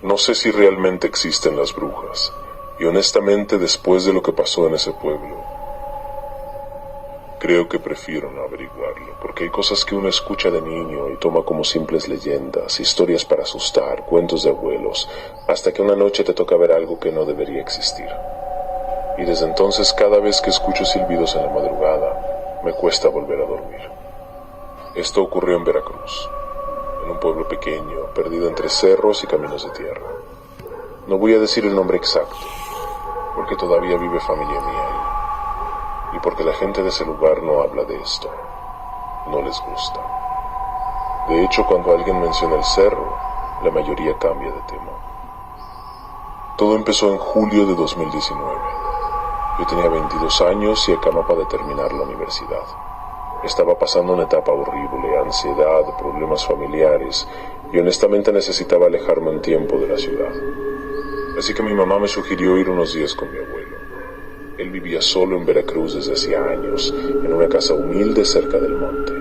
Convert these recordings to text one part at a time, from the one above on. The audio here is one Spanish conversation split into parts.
No sé si realmente existen las brujas, y honestamente después de lo que pasó en ese pueblo, creo que prefiero no averiguarlo, porque hay cosas que uno escucha de niño y toma como simples leyendas, historias para asustar, cuentos de abuelos, hasta que una noche te toca ver algo que no debería existir. Y desde entonces, cada vez que escucho silbidos en la madrugada, me cuesta volver a dormir. Esto ocurrió en Veracruz, en un pueblo pequeño, perdido entre cerros y caminos de tierra. No voy a decir el nombre exacto, porque todavía vive familia mía ahí, y porque la gente de ese lugar no habla de esto, no les gusta. De hecho, cuando alguien menciona el cerro, la mayoría cambia de tema. Todo empezó en julio de 2019. Yo tenía 22 años y acababa de terminar la universidad. Estaba pasando una etapa horrible, ansiedad, problemas familiares, y honestamente necesitaba alejarme un tiempo de la ciudad. Así que mi mamá me sugirió ir unos días con mi abuelo. Él vivía solo en Veracruz desde hacía años, en una casa humilde cerca del monte.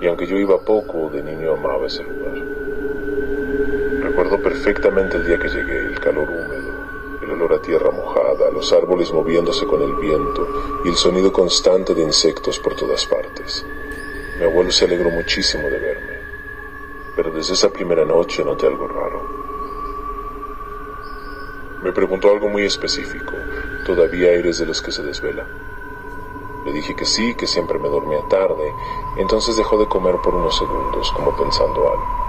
Y aunque yo iba poco, de niño amaba ese lugar. Recuerdo perfectamente el día que llegué, el calor húmedo, el olor a tierra mojada, los árboles moviéndose con el viento y el sonido constante de insectos por todas partes. Mi abuelo se alegró muchísimo de verme, pero desde esa primera noche noté algo raro. Me preguntó algo muy específico: ¿todavía eres de los que se desvela? Le dije que sí, que siempre me dormía tarde. Entonces dejó de comer por unos segundos, como pensando algo.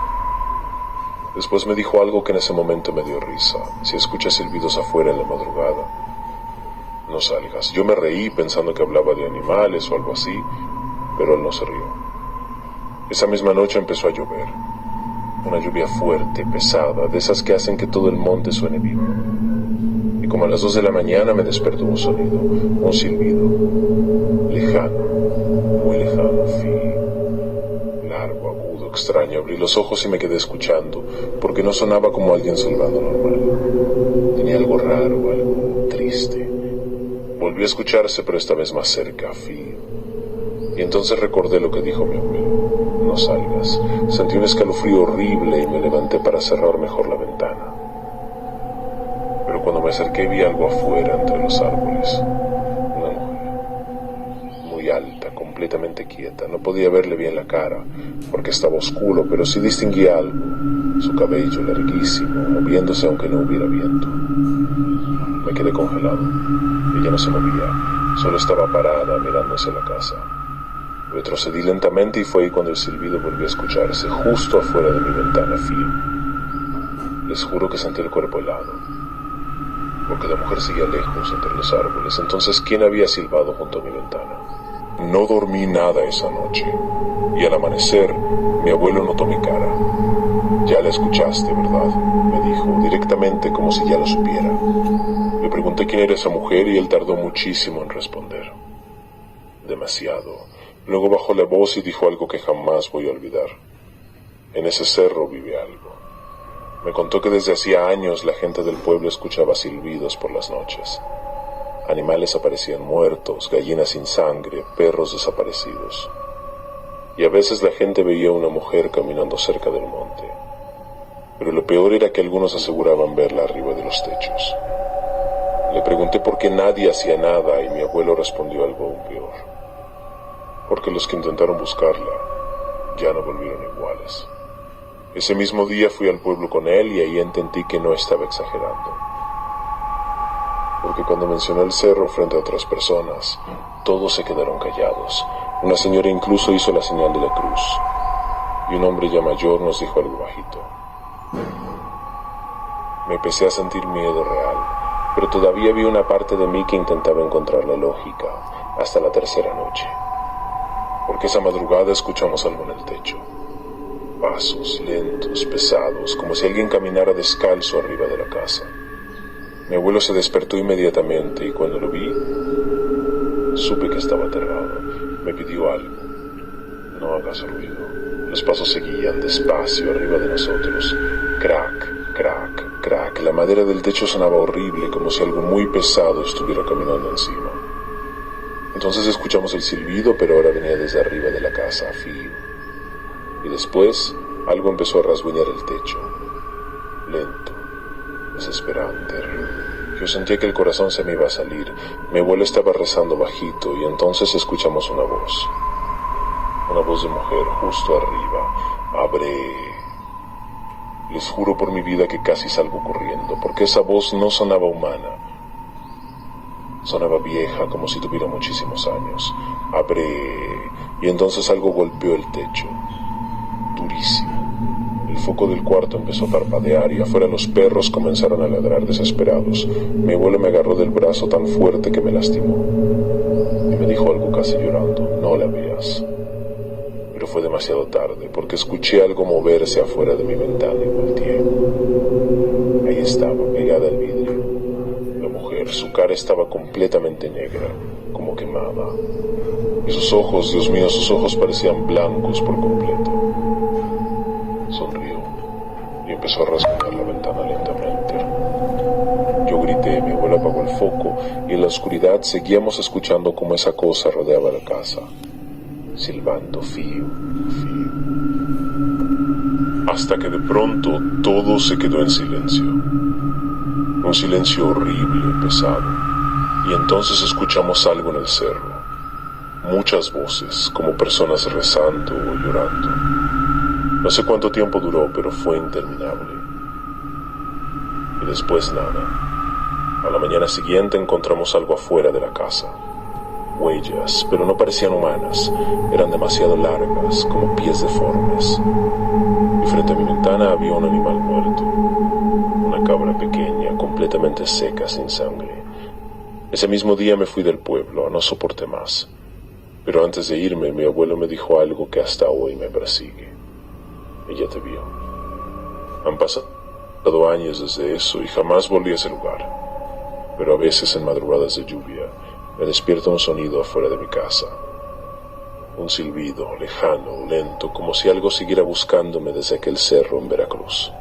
Después me dijo algo que en ese momento me dio risa: si escuchas silbidos afuera en la madrugada, no salgas. Yo me reí pensando que hablaba de animales o algo así, pero él no se rió. Esa misma noche empezó a llover. Una lluvia fuerte, pesada, de esas que hacen que todo el monte suene vivo. Y como a las 2 de la mañana me despertó un sonido, un silbido, lejano, muy lejano, largo, agudo, extraño. Abrí los ojos y me quedé escuchando, porque no sonaba como alguien silbando normal. Tenía algo raro, algo triste. Volvió a escucharse, pero esta vez más cerca, Y entonces recordé lo que dijo mi abuelo: no salgas. Sentí un escalofrío horrible y me levanté para cerrar mejor la ventana. Pero cuando me acerqué vi algo afuera entre los árboles. Una mujer, muy alta, completamente quieta. No podía verle bien la cara, porque estaba oscuro, pero sí distinguía algo: su cabello larguísimo, moviéndose aunque no hubiera viento. Me quedé congelado. Ella no se movía, solo estaba parada mirando hacia la casa. Retrocedí lentamente y fue ahí cuando el silbido volvió a escucharse, justo afuera de mi ventana, Les juro que sentí el cuerpo helado, porque la mujer seguía lejos entre los árboles. Entonces, ¿quién había silbado junto a mi ventana? No dormí nada esa noche, y al amanecer, mi abuelo notó mi cara. Ya la escuchaste, ¿verdad?, me dijo, directamente, como si ya lo supiera. Le pregunté quién era esa mujer y él tardó muchísimo en responder. Demasiado. Luego bajó la voz y dijo algo que jamás voy a olvidar. En ese cerro vive algo. Me contó que desde hacía años la gente del pueblo escuchaba silbidos por las noches. Animales aparecían muertos, gallinas sin sangre, perros desaparecidos. Y a veces la gente veía a una mujer caminando cerca del monte. Pero lo peor era que algunos aseguraban verla arriba de los techos. Le pregunté por qué nadie hacía nada y mi abuelo respondió algo aún peor: porque los que intentaron buscarla ya no volvieron iguales. Ese mismo día fui al pueblo con él y ahí entendí que no estaba exagerando. Porque cuando mencionó el cerro frente a otras personas, todos se quedaron callados. Una señora incluso hizo la señal de la cruz. Y un hombre ya mayor nos dijo algo bajito. Me empecé a sentir miedo real, pero todavía había una parte de mí que intentaba encontrar la lógica, hasta la tercera noche. Porque esa madrugada escuchamos algo en el techo. Pasos lentos, pesados, como si alguien caminara descalzo arriba de la casa. Mi abuelo se despertó inmediatamente y cuando lo vi, supe que estaba aterrado. Me pidió algo: no hagas ruido. Los pasos seguían despacio arriba de nosotros. Crack, crack, crack. La madera del techo sonaba horrible, como si algo muy pesado estuviera caminando encima. Entonces escuchamos el silbido, pero ahora venía desde arriba de la casa, Y después, algo empezó a rasguñar el techo. lento, desesperante. Yo sentía que el corazón se me iba a salir. Mi abuela estaba rezando bajito y entonces escuchamos una voz de mujer justo arriba. Abre. Les juro por mi vida que casi salgo corriendo, porque esa voz no sonaba humana. Sonaba vieja, como si tuviera muchísimos años. Abre. Y entonces algo golpeó el techo. Durísimo. El foco del cuarto empezó a parpadear y afuera los perros comenzaron a ladrar desesperados. Mi abuelo me agarró del brazo tan fuerte que me lastimó. Y me dijo algo casi llorando: no la veas. Pero fue demasiado tarde, porque escuché algo moverse afuera de mi ventana y volteé. Ahí estaba, pegada al vidrio. La mujer, su cara estaba completamente negra, como quemada. Y sus ojos, Dios mío, sus ojos parecían blancos por completo. Sonrió y empezó a rasguñar la ventana lentamente. Yo grité, mi abuela apagó el foco y en la oscuridad seguíamos escuchando cómo esa cosa rodeaba la casa, silbando fío, fío. Hasta que de pronto todo se quedó en silencio. Un silencio horrible, pesado. Y entonces escuchamos algo en el cerro. Muchas voces, como personas rezando o llorando. No sé cuánto tiempo duró, pero fue interminable. Y después nada. A la mañana siguiente encontramos algo afuera de la casa. Huellas, pero no parecían humanas. Eran demasiado largas, como pies deformes. Y frente a mi ventana había un animal muerto. Una cabra pequeña, completamente seca, sin sangre. Ese mismo día me fui del pueblo, no soporté más. Pero antes de irme, mi abuelo me dijo algo que hasta hoy me persigue. Ella te vio. Han pasado años desde eso y jamás volví a ese lugar. Pero a veces en madrugadas de lluvia me despierta un sonido afuera de mi casa. Un silbido, lejano, lento, como si algo siguiera buscándome desde aquel cerro en Veracruz.